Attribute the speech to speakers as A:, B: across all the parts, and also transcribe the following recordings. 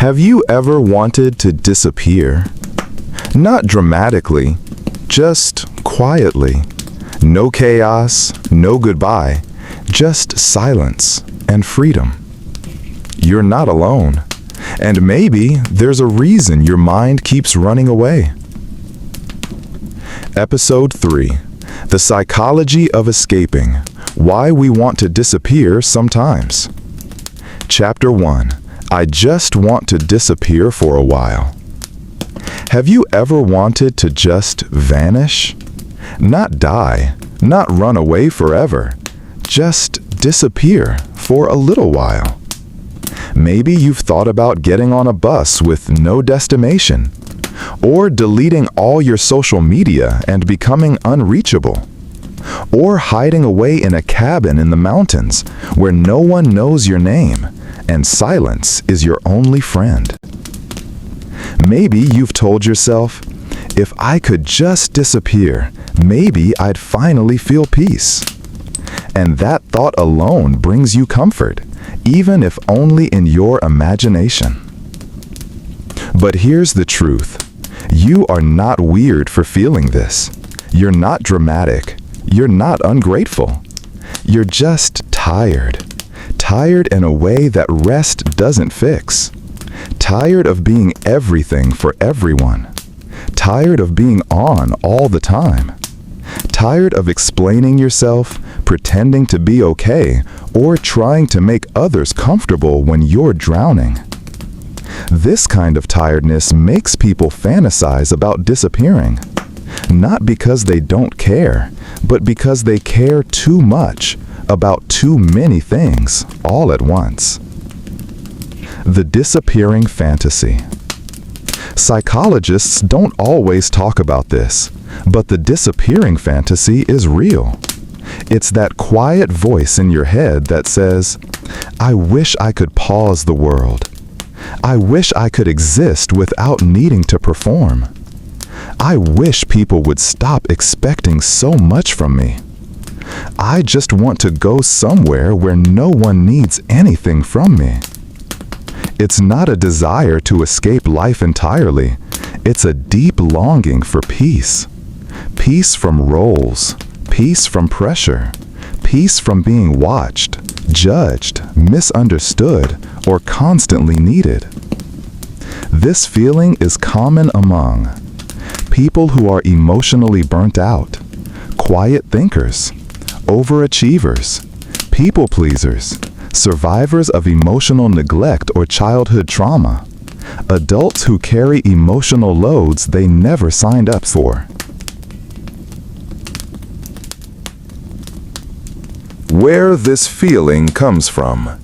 A: Have you ever wanted to disappear? Not dramatically, just quietly. No chaos, no goodbye, just silence and freedom. You're not alone, and maybe there's a reason your mind keeps running away. Episode 3: The Psychology of Escaping: Why We Want to Disappear Sometimes. Chapter 1: I just want to disappear for a while. Have you ever wanted to just vanish? Not die, not run away forever, just disappear for a little while. Maybe you've thought about getting on a bus with no destination, or deleting all your social media and becoming unreachable, or hiding away in a cabin in the mountains where no one knows your name and silence is your only friend. Maybe you've told yourself, if I could just disappear, maybe I'd finally feel peace. And that thought alone brings you comfort, even if only in your imagination. But here's the truth. You are not weird for feeling this. You're not dramatic. You're not ungrateful. You're just tired. Tired in a way that rest doesn't fix. Tired of being everything for everyone. Tired of being on all the time. Tired of explaining yourself, pretending to be okay, or trying to make others comfortable when you're drowning. This kind of tiredness makes people fantasize about disappearing. Not because they don't care, but because they care too much about too many things all at once. The disappearing fantasy. Psychologists don't always talk about this, but the disappearing fantasy is real. It's that quiet voice in your head that says, I wish I could pause the world. I wish I could exist without needing to perform. I wish people would stop expecting so much from me. I just want to go somewhere where no one needs anything from me. It's not a desire to escape life entirely. It's a deep longing for peace. Peace from roles, peace from pressure, peace from being watched, judged, misunderstood, or constantly needed. This feeling is common among people who are emotionally burnt out, quiet thinkers, overachievers, people pleasers, survivors of emotional neglect or childhood trauma, adults who carry emotional loads they never signed up for. Where this feeling comes from.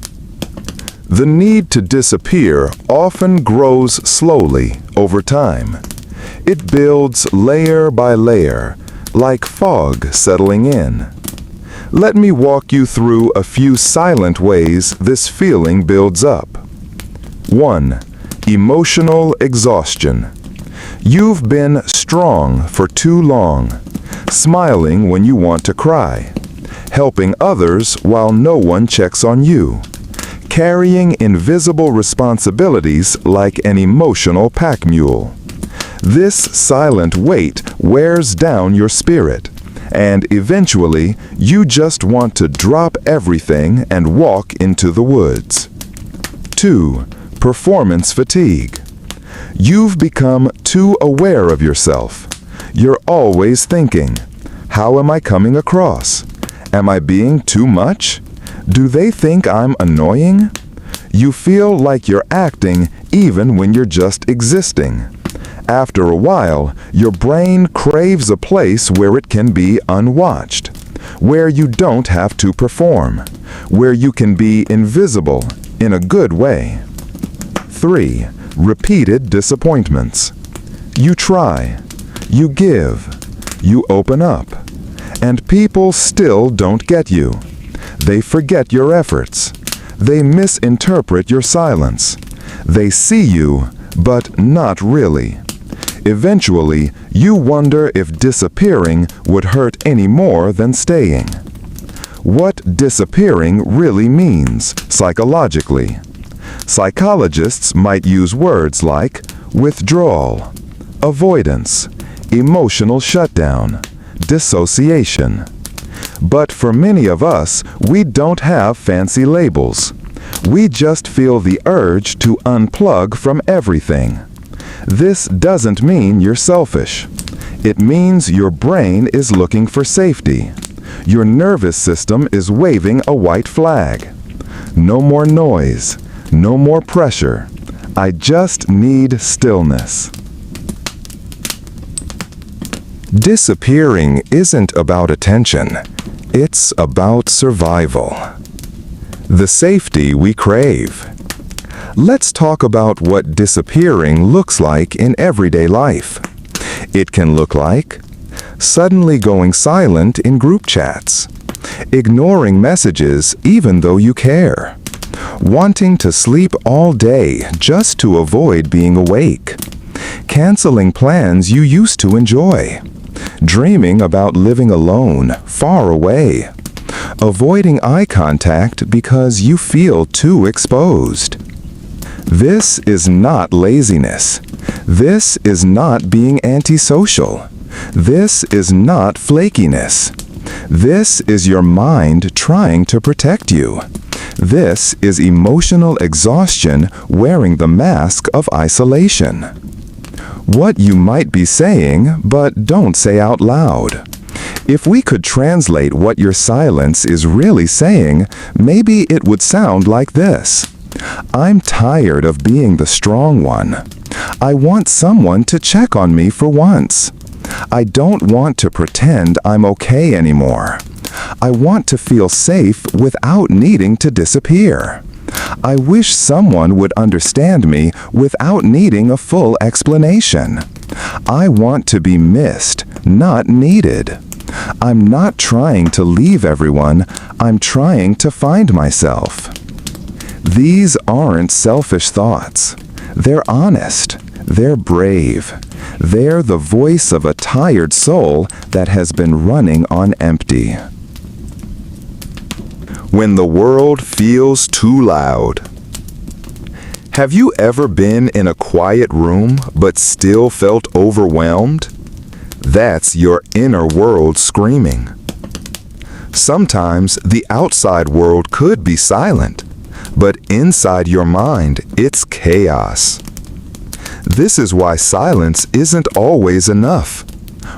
A: The need to disappear often grows slowly over time. It builds layer by layer, like fog settling in. Let me walk you through a few silent ways this feeling builds up. 1. Emotional exhaustion. You've been strong for too long, smiling when you want to cry, helping others while no one checks on you, carrying invisible responsibilities like an emotional pack mule. This silent weight wears down your spirit, and eventually you just want to drop everything and walk into the woods. 2. Performance fatigue. You've become too aware of yourself. You're always thinking, how am I coming across? Am I being too much? Do they think I'm annoying? You feel like you're acting even when you're just existing. After a while, your brain craves a place where it can be unwatched, where you don't have to perform, where you can be invisible in a good way. 3. Repeated disappointments. You try, you give, you open up, and people still don't get you. They forget your efforts. They misinterpret your silence. They see you, but not really. Eventually, you wonder if disappearing would hurt any more than staying. What disappearing really means, psychologically. Psychologists might use words like withdrawal, avoidance, emotional shutdown, dissociation. But for many of us, we don't have fancy labels. We just feel the urge to unplug from everything. This doesn't mean you're selfish. It means your brain is looking for safety. Your nervous system is waving a white flag. No more noise. No more pressure. I just need stillness. Disappearing isn't about attention. It's about survival. The safety we crave. Let's talk about what disappearing looks like in everyday life. It can look like suddenly going silent in group chats, ignoring messages even though you care, wanting to sleep all day just to avoid being awake, canceling plans you used to enjoy, dreaming about living alone, far away, avoiding eye contact because you feel too exposed. This is not laziness. This is not being antisocial. This is not flakiness. This is your mind trying to protect you. This is emotional exhaustion wearing the mask of isolation. What you might be saying, but don't say out loud. If we could translate what your silence is really saying, maybe it would sound like this. I'm tired of being the strong one. I want someone to check on me for once. I don't want to pretend I'm okay anymore. I want to feel safe without needing to disappear. I wish someone would understand me without needing a full explanation. I want to be missed, not needed. I'm not trying to leave everyone. I'm trying to find myself. These aren't selfish thoughts. They're honest. They're brave. They're the voice of a tired soul that has been running on empty. When the world feels too loud. Have you ever been in a quiet room but still felt overwhelmed? That's your inner world screaming. Sometimes the outside world could be silent, but inside your mind, it's chaos. This is why silence isn't always enough.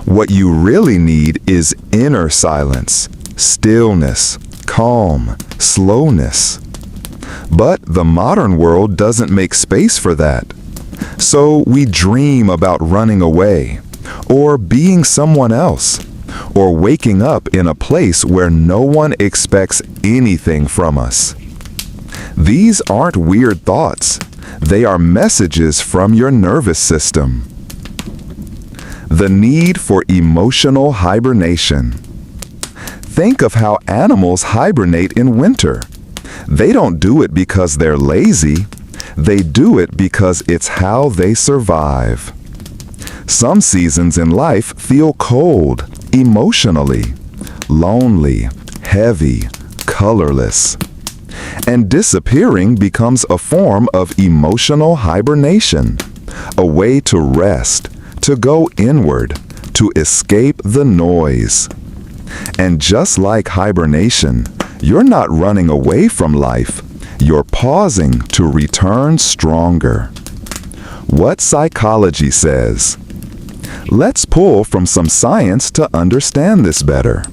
A: What you really need is inner silence, stillness, calm, slowness. But the modern world doesn't make space for that. So we dream about running away, or being someone else, or waking up in a place where no one expects anything from us. These aren't weird thoughts. They are messages from your nervous system. The need for emotional hibernation. Think of how animals hibernate in winter. They don't do it because they're lazy. They do it because it's how they survive. Some seasons in life feel cold, emotionally, lonely, heavy, colorless. And disappearing becomes a form of emotional hibernation, a way to rest, to go inward, to escape the noise. And just like hibernation, you're not running away from life. You're pausing to return stronger. What psychology says. Let's pull from some science to understand this better.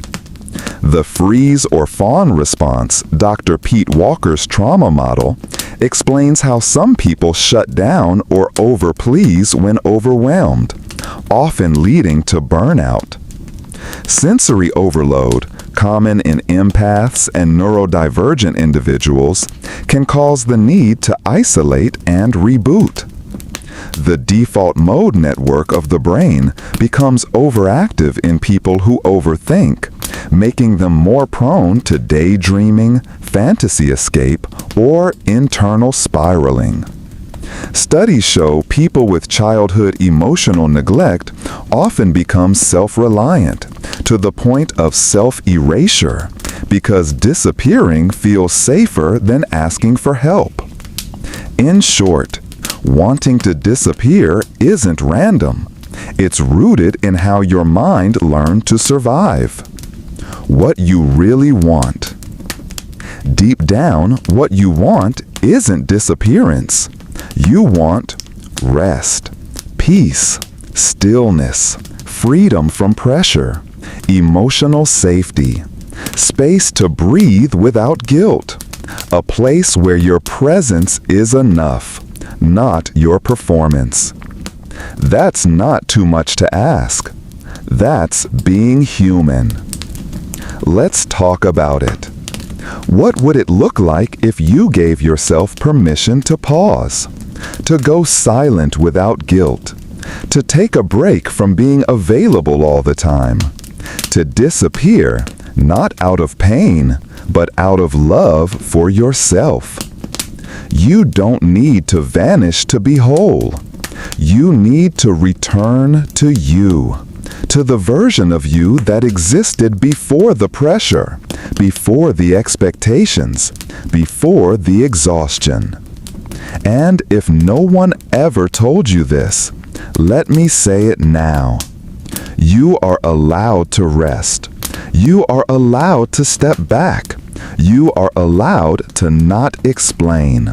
A: The freeze or fawn response, Dr. Pete Walker's trauma model, explains how some people shut down or overplease when overwhelmed, often leading to burnout. Sensory overload, common in empaths and neurodivergent individuals, can cause the need to isolate and reboot. The default mode network of the brain becomes overactive in people who overthink, making them more prone to daydreaming, fantasy escape, or internal spiraling. Studies show people with childhood emotional neglect often become self-reliant to the point of self-erasure because disappearing feels safer than asking for help.
B: In short, wanting to disappear isn't random. It's rooted in how your mind learned to survive. What you really want. Deep down, what you want isn't disappearance. You want rest, peace, stillness, freedom from pressure, emotional safety, space to breathe without guilt, a place where your presence is enough, not your performance. That's not too much to ask. That's being human. Let's talk about it. What would it look like if you gave yourself permission to pause, to go silent without guilt, to take a break from being available all the time, to disappear, not out of pain, but out of love for yourself? You don't need to vanish to be whole. You need to return to you, to the version of you that existed before the pressure, before the expectations, before the exhaustion. And if no one ever told you this, let me say it now. You are allowed to rest. You are allowed to step back. You are allowed to not explain.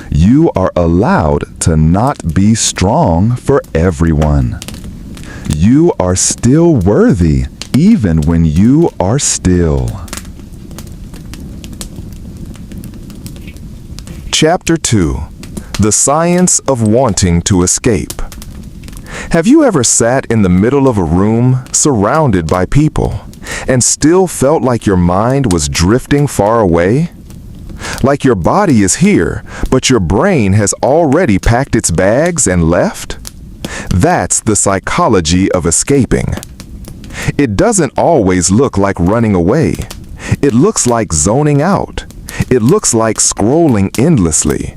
B: You are allowed to not be strong for everyone. You are still worthy, even when you are still.
A: Chapter 2. The Science of Wanting to Escape. Have you ever sat in the middle of a room, surrounded by people, and still felt like your mind was drifting far away? Like your body is here, but your brain has already packed its bags and left? That's the psychology of escaping. It doesn't always look like running away. It looks like zoning out. It looks like scrolling endlessly.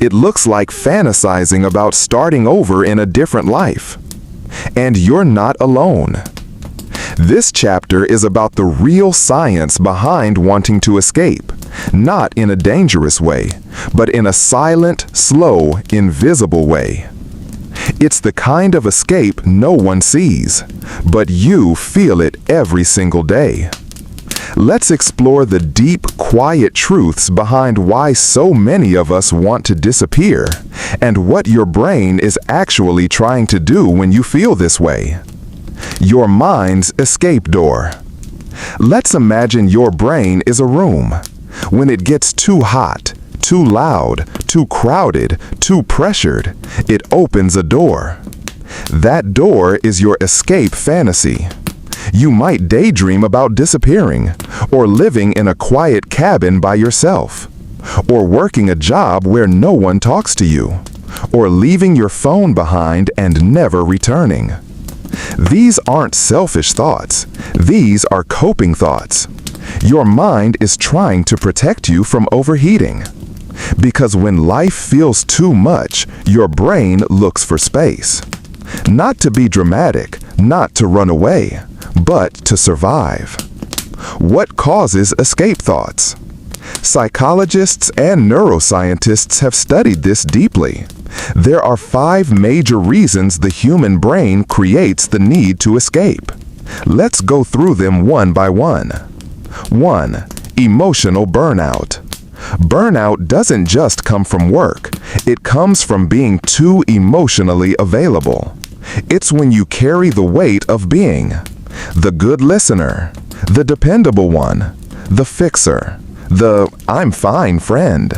A: It looks like fantasizing about starting over in a different life. And you're not alone. This chapter is about the real science behind wanting to escape, not in a dangerous way, but in a silent, slow, invisible way. It's the kind of escape no one sees, but you feel it every single day. Let's explore the deep, quiet truths behind why so many of us want to disappear, and what your brain is actually trying to do when you feel this way. Your mind's escape door. Let's imagine your brain is a room. When it gets too hot, too loud, too crowded, too pressured, it opens a door. That door is your escape fantasy. You might daydream about disappearing, or living in a quiet cabin by yourself, or working a job where no one talks to you, or leaving your phone behind and never returning. These aren't selfish thoughts. These are coping thoughts. Your mind is trying to protect you from overheating. Because when life feels too much, your brain looks for space. Not to be dramatic, not to run away, but to survive. What causes escape thoughts? Psychologists and neuroscientists have studied this deeply. There are 5 major reasons the human brain creates the need to escape. Let's go through them one by one. 1. Emotional burnout. Burnout doesn't just come from work. It comes from being too emotionally available. It's when you carry the weight of being the good listener, the dependable one, the fixer, the I'm fine friend.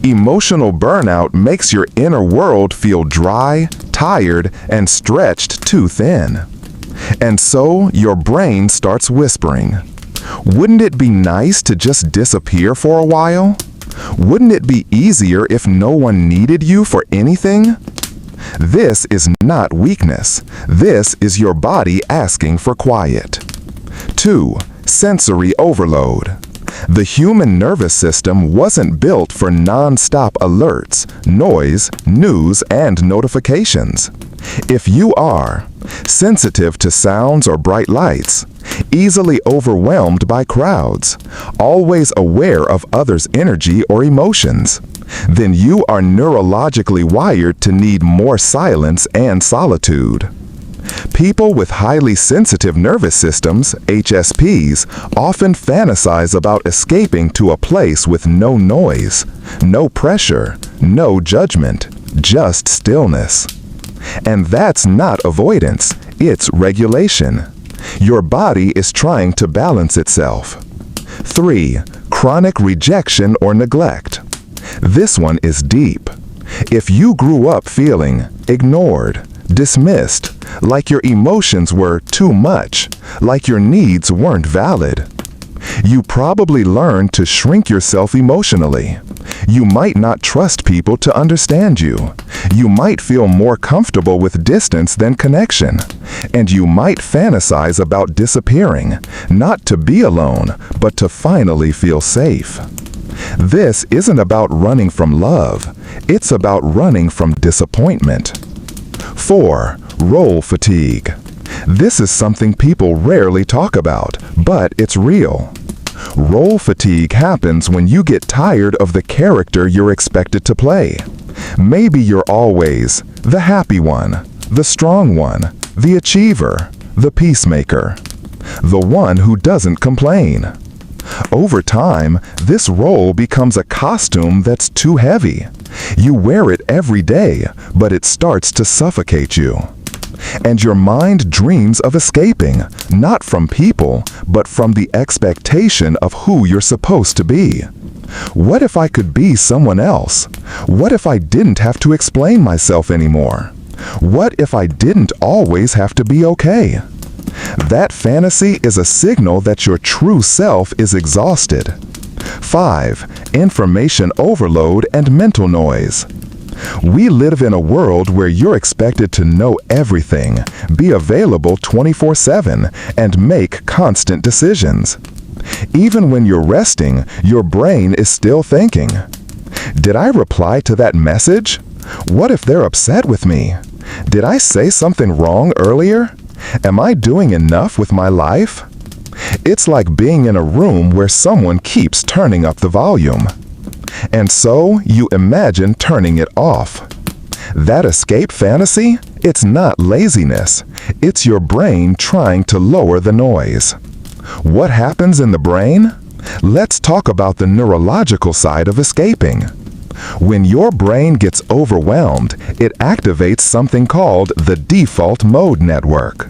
A: Emotional burnout makes your inner world feel dry, tired, and stretched too thin. And so your brain starts whispering, wouldn't it be nice to just disappear for a while? Wouldn't it be easier if no one needed you for anything? This is not weakness. This is your body asking for quiet. 2. Sensory overload. The human nervous system wasn't built for non-stop alerts, noise, news, and notifications. If you are sensitive to sounds or bright lights, easily overwhelmed by crowds, always aware of others' energy or emotions,
B: then you are neurologically wired to need more silence and solitude. People with highly sensitive nervous systems, HSPs, often fantasize about escaping to a place with no noise, no pressure, no judgment, just stillness. And that's not avoidance, it's regulation. Your body is trying to balance itself. 3. Chronic rejection or neglect. This one is deep. If you grew up feeling ignored, dismissed, like your emotions were too much, like your needs weren't valid, you probably learned to shrink yourself emotionally. You might not trust people to understand you. You might feel more comfortable with distance than connection. And you might fantasize about disappearing, not to be alone, but to finally feel safe. This isn't about running from love. It's about running from disappointment. 4. Role fatigue. This is something people rarely talk about, but it's real. Role fatigue happens when you get tired of the character you're expected to play. Maybe you're always the happy one, the strong one, the achiever, the peacemaker, the one who doesn't complain. Over time, this role becomes a costume that's too heavy. You wear it every day, but it starts to suffocate you. And your mind dreams of escaping, not from people, but from the expectation of who you're supposed to be. What if I could be someone else? What if I didn't have to explain myself anymore? What if I didn't always have to be okay? That fantasy is a signal that your true self is exhausted. 5. Information overload and mental noise. We live in a world where you're expected to know everything, be available 24/7, and make constant decisions. Even when you're resting, your brain is still thinking, did I reply to that message? What if they're upset with me? Did I say something wrong earlier? Am I doing enough with my life? It's like being in a room where someone keeps turning up the volume. And so you imagine turning it off. That escape fantasy, it's not laziness. It's your brain trying to lower the noise. What happens in the brain? Let's talk about the neurological side of escaping. When your brain gets overwhelmed, it activates something called the default mode network.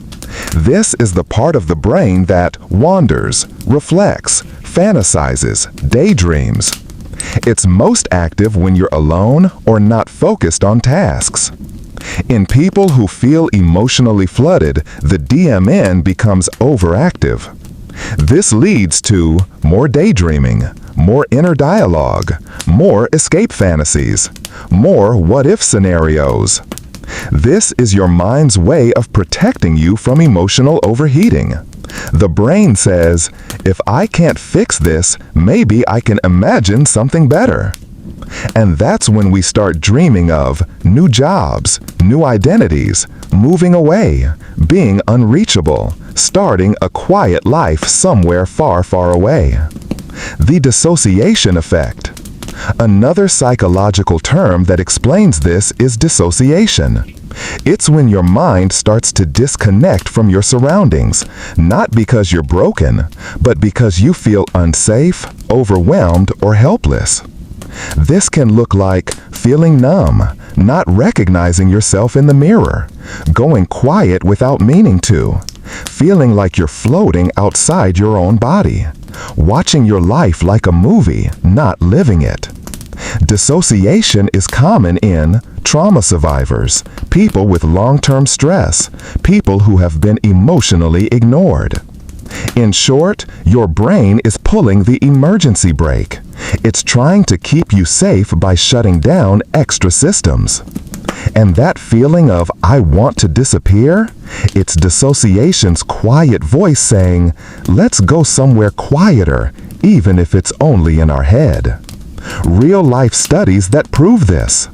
B: This is the part of the brain that wanders, reflects, fantasizes, daydreams. It's most active when you're alone or not focused on tasks. In people who feel emotionally flooded, the DMN becomes overactive. This leads to more daydreaming, more inner dialogue, more escape fantasies, more what-if scenarios. This is your mind's way of protecting you from emotional overheating. The brain says, if I can't fix this, maybe I can imagine something better. And that's when we start dreaming of new jobs, new identities, moving away, being unreachable, starting a quiet life somewhere far, far away. The dissociation effect. Another psychological term that explains this is dissociation. It's when your mind starts to disconnect from your surroundings, not because you're broken, but because you feel unsafe, overwhelmed, or helpless. This can look like feeling numb, not recognizing yourself in the mirror, going quiet without meaning to, feeling like you're floating outside your own body, watching your life like a movie, not living it. Dissociation is common in trauma survivors, people with long-term stress, people who have been emotionally ignored. In short, your brain is pulling the emergency brake. It's trying to keep you safe by shutting down extra systems. And that feeling of, I want to disappear, it's dissociation's quiet voice saying, let's go somewhere quieter, even if it's only in our head. Real-life studies that prove this.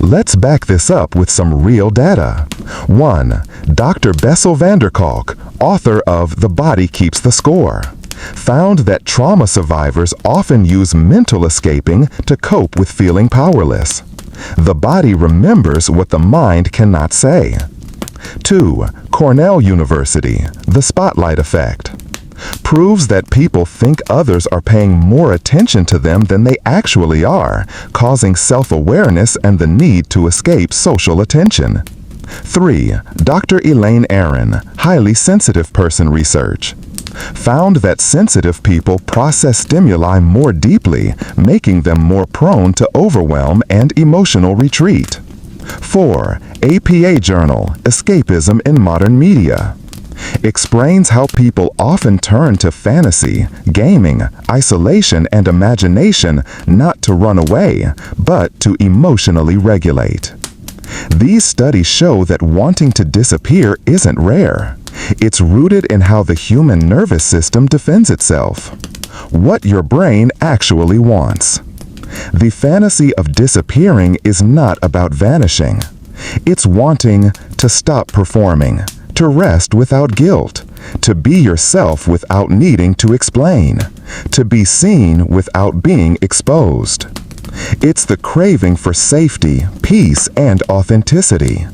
B: Let's back this up with some real data. 1. Dr. Bessel van der Kolk, author of The Body Keeps the Score. found that trauma survivors often use mental escaping to cope with feeling powerless. The body remembers what the mind cannot say. 2. Cornell University, the spotlight effect. Proves that people think others are paying more attention to them than they actually are, causing self-awareness and the need to escape social attention. 3. Dr. Elaine Aron, highly sensitive person research. Found that sensitive people process stimuli more deeply, making them more prone to overwhelm and emotional retreat. 4. APA Journal, Escapism in Modern Media. Explains how people often turn to fantasy, gaming, isolation, and imagination not to run away, but to emotionally regulate. These studies show that wanting to disappear isn't rare. It's rooted in how the human nervous system defends itself. What your brain actually wants. The fantasy of disappearing is not about vanishing. It's wanting to stop performing, to rest without guilt, to be yourself without needing to explain, to be seen without being exposed. It's the craving for safety, peace, and authenticity.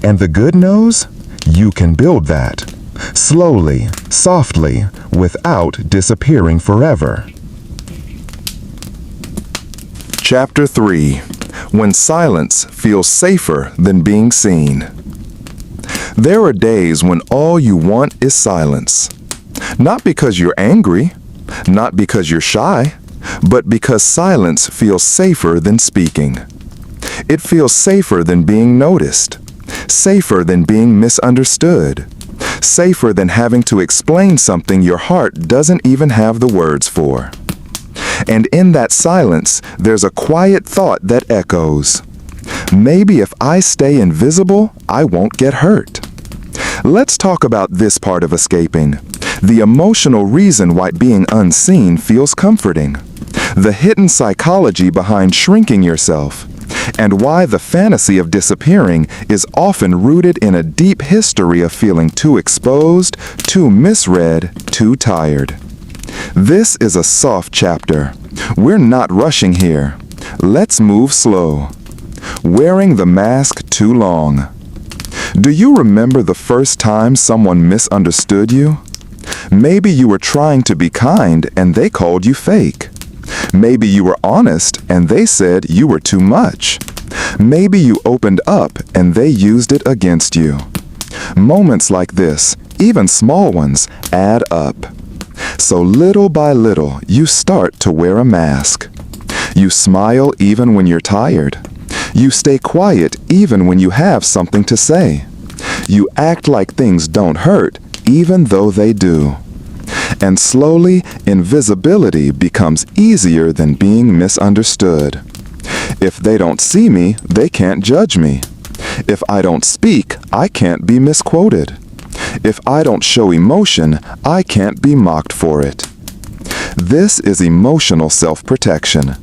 B: And the good news? You can build that. Slowly, softly, without disappearing forever.
A: Chapter 3. When silence feels safer than being seen. There are days when all you want is silence. Not because you're angry, not because you're shy, but because silence feels safer than speaking. It feels safer than being noticed, safer than being misunderstood, safer than having to explain something your heart doesn't even have the words for. And in that silence, there's a quiet thought that echoes. Maybe if I stay invisible, I won't get hurt. Let's talk about this part of escaping, the emotional reason why being unseen feels comforting, the hidden psychology behind shrinking yourself, and why the fantasy of disappearing is often rooted in a deep history of feeling too exposed, too misread, too tired. This is a soft chapter. We're not rushing here. Let's move slow. Wearing the mask too long. Do you remember the first time someone misunderstood you? Maybe you were trying to be kind and they called you fake. Maybe you were honest and they said you were too much. Maybe you opened up and they used it against you. Moments like this, even small ones, add up. So little by little, you start to wear a mask. You smile even when you're tired. You stay quiet even when you have something to say. You act like things don't hurt even though they do. And slowly, invisibility becomes easier than being misunderstood. If they don't see me, they can't judge me. If I don't speak, I can't be misquoted. If I don't show emotion, I can't be mocked for it. This is emotional self-protection.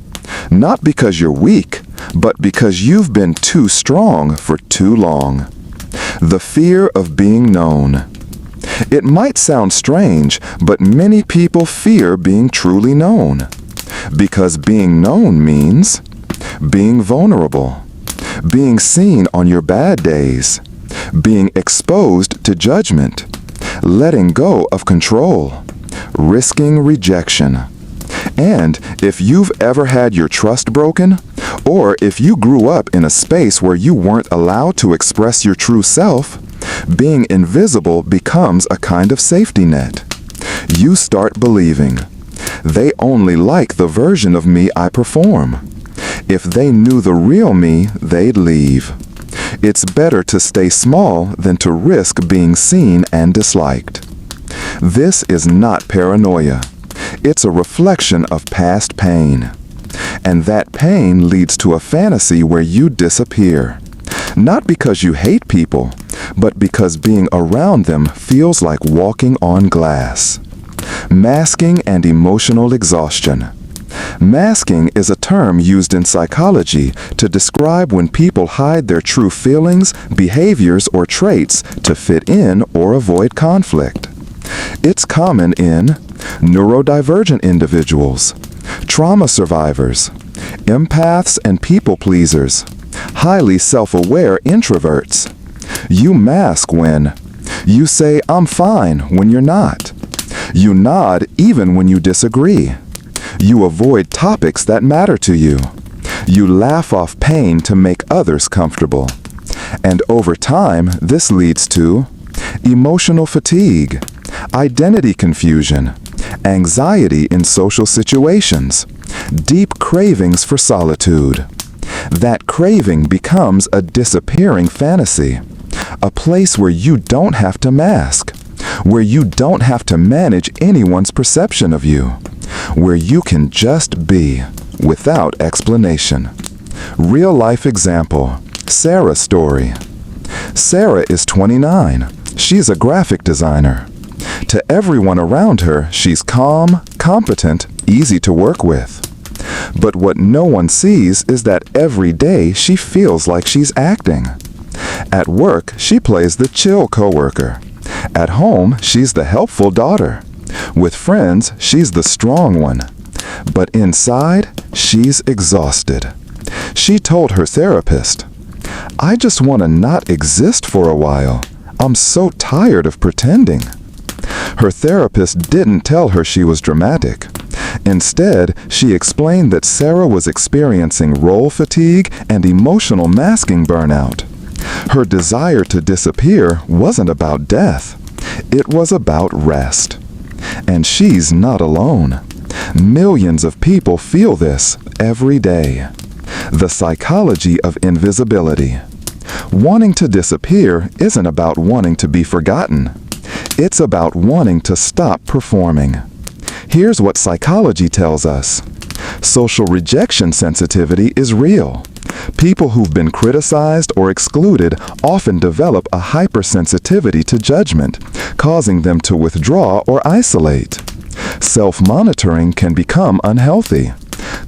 A: Not because you're weak, but because you've been too strong for too long. The fear of being known. It might sound strange, but many people fear being truly known. Because being known means being vulnerable, being seen on your bad days, being exposed to judgment, letting go of control, risking rejection. And if you've ever had your trust broken, or if you grew up in a space where you weren't allowed to express your true self, being invisible becomes a kind of safety net. You start believing, they only like the version of me I perform. If they knew the real me, they'd leave. It's better to stay small than to risk being seen and disliked. This is not paranoia. It's a reflection of past pain. And that pain leads to a fantasy where you disappear. Not because you hate people, but because being around them feels like walking on glass. Masking and emotional exhaustion. Masking is a term used in psychology to describe when people hide their true feelings, behaviors, or traits to fit in or avoid conflict. It's common in neurodivergent individuals, trauma survivors, empaths and people pleasers, highly self-aware introverts. You mask when you say, "I'm fine," when you're not. You nod even when you disagree. You avoid topics that matter to you. You laugh off pain to make others comfortable. And over time, this leads to emotional fatigue, identity confusion, anxiety in social situations, deep cravings for solitude. That craving becomes a disappearing fantasy, a place where you don't have to mask, where you don't have to manage anyone's perception of you, where you can just be without explanation. Real life example, Sarah's story. Sarah is 29. She's a graphic designer. To everyone around her, she's calm, competent, easy to work with. But what no one sees is that every day she feels like she's acting. At work, she plays the chill coworker. At home, she's the helpful daughter. With friends, she's the strong one. But inside, she's exhausted. She told her therapist, "I just want to not exist for a while. I'm so tired of pretending." Her therapist didn't tell her she was dramatic. Instead, she explained that Sarah was experiencing role fatigue and emotional masking burnout. Her desire to disappear wasn't about death. It was about rest. And she's not alone. Millions of people feel this every day. The psychology of invisibility. Wanting to disappear isn't about wanting to be forgotten. It's about wanting to stop performing. Here's what psychology tells us. Social rejection sensitivity is real. People who've been criticized or excluded often develop a hypersensitivity to judgment, causing them to withdraw or isolate. Self-monitoring can become unhealthy.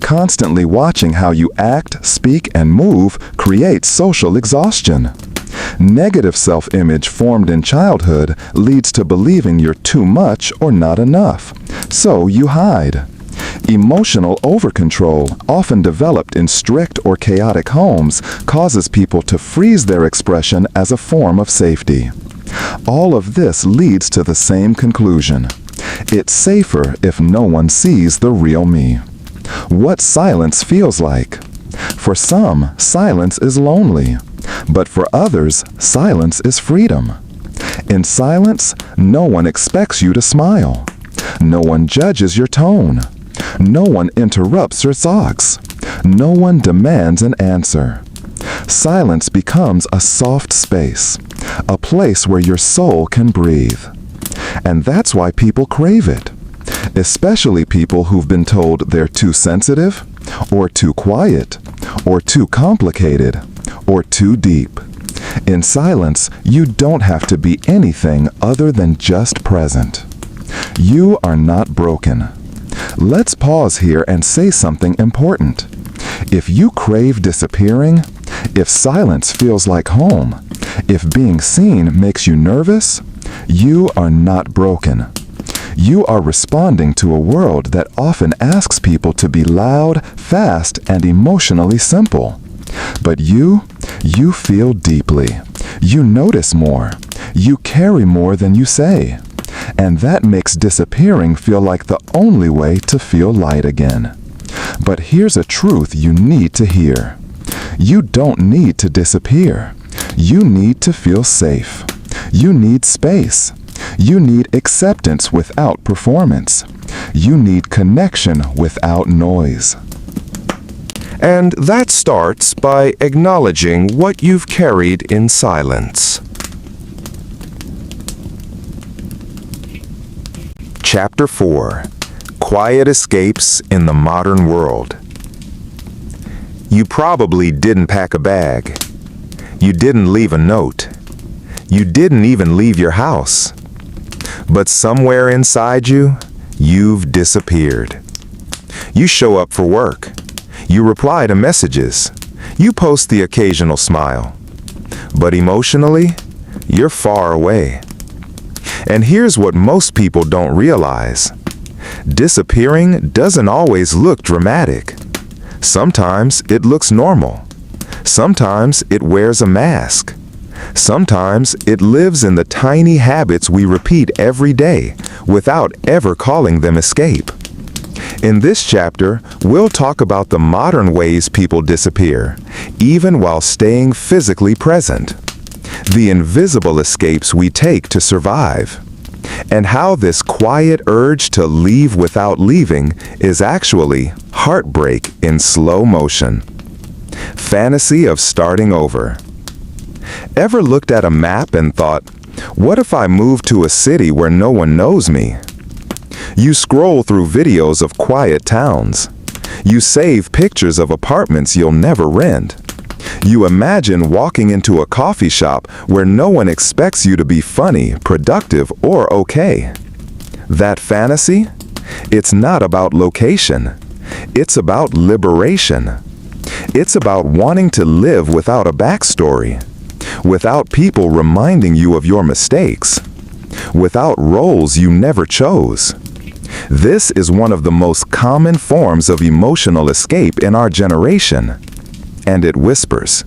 A: Constantly watching how you act, speak, and move creates social exhaustion. Negative self-image formed in childhood leads to believing you're too much or not enough, so you hide. Emotional overcontrol, often developed in strict or chaotic homes, causes people to freeze their expression as a form of safety. All of this leads to the same conclusion. It's safer if no one sees the real me. What silence feels like. For some, silence is lonely. But for others, silence is freedom. In silence, no one expects you to smile. No one judges your tone. No one interrupts your thoughts. No one demands an answer. Silence becomes a soft space, a place where your soul can breathe. And that's why people crave it, especially people who've been told they're too sensitive, or too quiet, or too complicated, or too deep. In silence, you don't have to be anything other than just present. You are not broken. Let's pause here and say something important. If you crave disappearing, if silence feels like home, if being seen makes you nervous, you are not broken. You are responding to a world that often asks people to be loud, fast, and emotionally simple. But you feel deeply. You notice more. You carry more than you say. And that makes disappearing feel like the only way to feel light again. But here's a truth you need to hear. You don't need to disappear. You need to feel safe. You need space. You need acceptance without performance. You need connection without noise.
C: And that starts by acknowledging what you've carried in silence. Chapter 4. Quiet Escapes in the Modern World. You probably didn't pack a bag. You didn't leave a note. You didn't even leave your house. But somewhere inside you, you've disappeared. You show up for work. You reply to messages. You post the occasional smile. But emotionally, you're far away. And here's what most people don't realize. Disappearing doesn't always look dramatic. Sometimes it looks normal. Sometimes it wears a mask. Sometimes it lives in the tiny habits we repeat every day without ever calling them escape. In this chapter, we'll talk about the modern ways people disappear, even while staying physically present. The invisible escapes we take to survive. And how this quiet urge to leave without leaving is actually heartbreak in slow motion. Fantasy of starting over. Ever looked at a map and thought, what if I moved to a city where no one knows me? You scroll through videos of quiet towns. You save pictures of apartments you'll never rent. You imagine walking into a coffee shop where no one expects you to be funny, productive, or okay. That fantasy? It's not about location. It's about liberation. It's about wanting to live without a backstory, without people reminding you of your mistakes, without roles you never chose. This is one of the most common forms of emotional escape in our generation. And it whispers,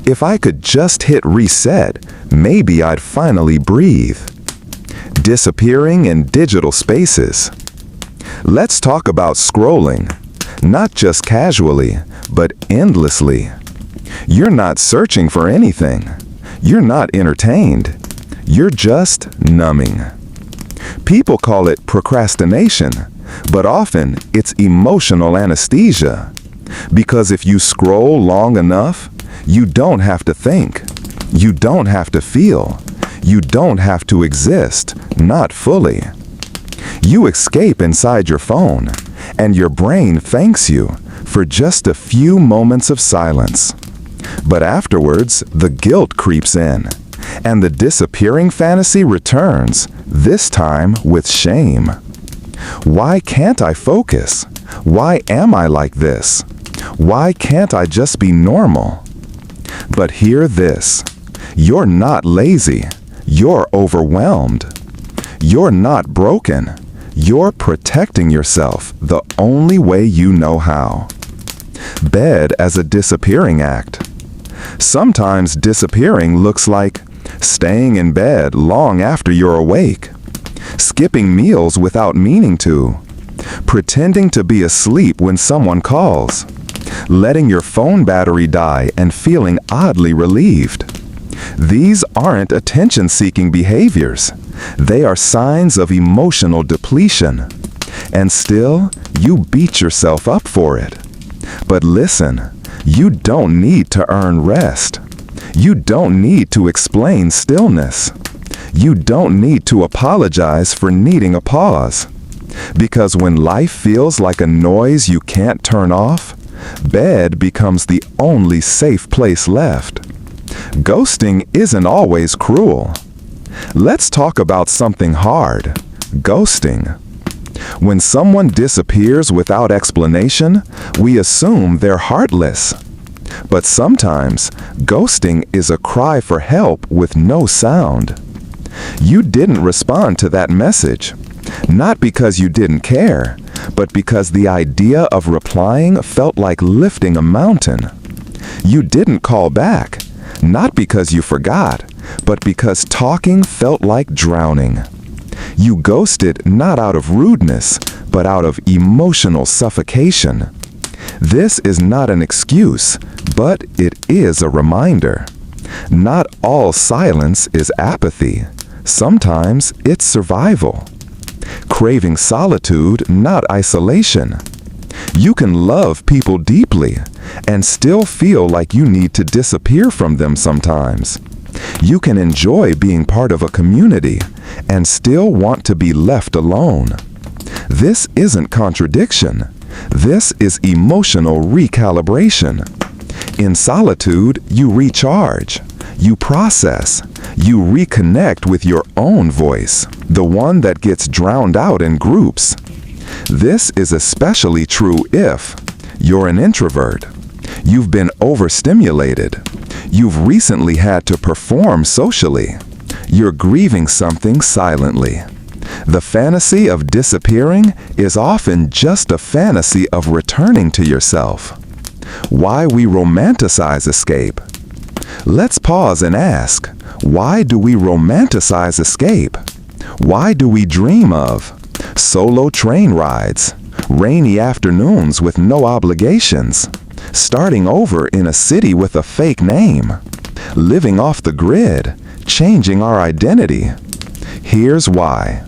C: if I could just hit reset, maybe I'd finally breathe. Disappearing in digital spaces. Let's talk about scrolling, not just casually, but endlessly. You're not searching for anything. You're not entertained. You're just numbing. People call it procrastination, but often it's emotional anesthesia. Because if you scroll long enough, you don't have to think. You don't have to feel. You don't have to exist, not fully. You escape inside your phone, and your brain thanks you for just a few moments of silence. But afterwards, the guilt creeps in, and the disappearing fantasy returns, this time with shame. Why can't I focus? Why am I like this? Why can't I just be normal? But hear this. You're not lazy. You're overwhelmed. You're not broken. You're protecting yourself the only way you know how. Bed as a disappearing act. Sometimes disappearing looks like staying in bed long after you're awake, skipping meals without meaning to, pretending to be asleep when someone calls, letting your phone battery die and feeling oddly relieved. These aren't attention-seeking behaviors. They are signs of emotional depletion. And still, you beat yourself up for it. But listen, you don't need to earn rest. You don't need to explain stillness. You don't need to apologize for needing a pause. Because when life feels like a noise you can't turn off, bed becomes the only safe place left. Ghosting isn't always cruel. Let's talk about something hard. Ghosting. When someone disappears without explanation, we assume they're heartless. But sometimes, ghosting is a cry for help with no sound. You didn't respond to that message, not because you didn't care, but because the idea of replying felt like lifting a mountain. You didn't call back, not because you forgot, but because talking felt like drowning. You ghosted not out of rudeness, but out of emotional suffocation. This is not an excuse, but it is a reminder. Not all silence is apathy. Sometimes it's survival. Craving solitude, not isolation. You can love people deeply and still feel like you need to disappear from them sometimes. You can enjoy being part of a community and still want to be left alone. This isn't contradiction. This is emotional recalibration. In solitude, you recharge, you process, you reconnect with your own voice, the one that gets drowned out in groups. This is especially true if you're an introvert. You've been overstimulated. You've recently had to perform socially.
A: You're grieving something silently. The fantasy of disappearing is often just a fantasy of returning to yourself. Why we romanticize escape? Let's pause and ask, why do we romanticize escape? Why do we dream of solo train rides, rainy afternoons with no obligations, starting over in a city with a fake name, living off the grid, changing our identity? Here's why.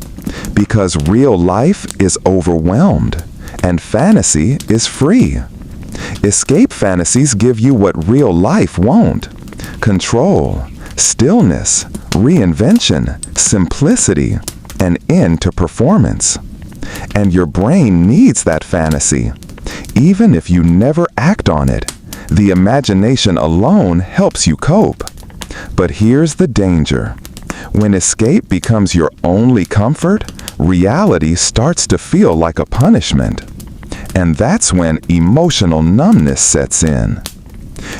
A: Because real life is overwhelmed, and fantasy is free. Escape fantasies give you what real life won't: control, stillness, reinvention, simplicity, an end to performance. And your brain needs that fantasy. Even if you never act on it, the imagination alone helps you cope. But here's the danger. When escape becomes your only comfort, reality starts to feel like a punishment. And that's when emotional numbness sets in.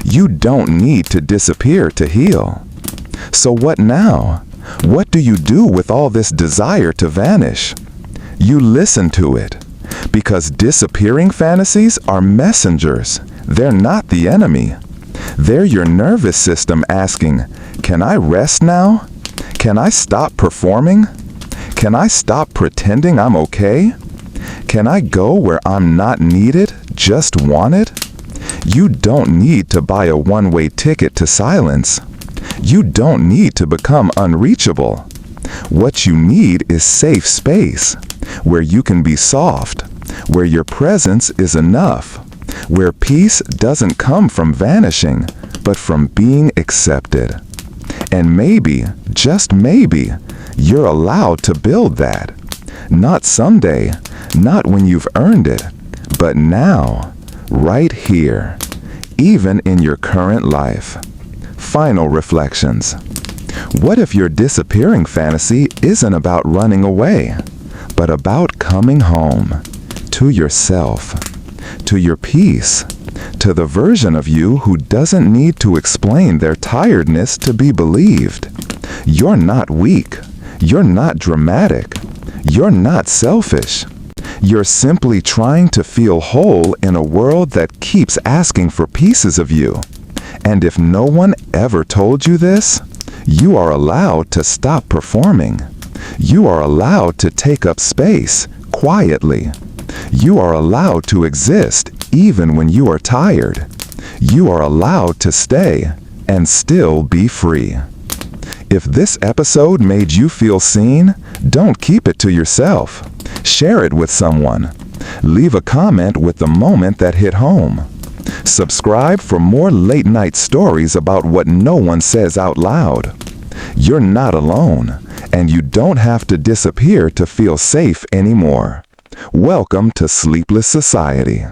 A: You don't need to disappear to heal. So what now? What do you do with all this desire to vanish? You listen to it. Because disappearing fantasies are messengers. They're not the enemy. They're your nervous system asking, can I rest now? Can I stop performing? Can I stop pretending I'm okay? Can I go where I'm not needed, just wanted? You don't need to buy a one-way ticket to silence. You don't need to become unreachable. What you need is safe space, where you can be soft, where your presence is enough, where peace doesn't come from vanishing, but from being accepted. And maybe, just maybe, you're allowed to build that. Not someday, not when you've earned it, but now, right here, even in your current life. Final reflections. What if your disappearing fantasy isn't about running away, but about coming home, to yourself, to your peace, to the version of you who doesn't need to explain their tiredness to be believed? You're not weak. You're not dramatic. You're not selfish. You're simply trying to feel whole in a world that keeps asking for pieces of you. And if no one ever told you this, you are allowed to stop performing. You are allowed to take up space quietly. You are allowed to exist even when you are tired. You are allowed to stay and still be free. If this episode made you feel seen, don't keep it to yourself. Share it with someone. Leave a comment with the moment that hit home. Subscribe for more late-night stories about what no one says out loud. You're not alone, and you don't have to disappear to feel safe anymore. Welcome to Sleepless Society.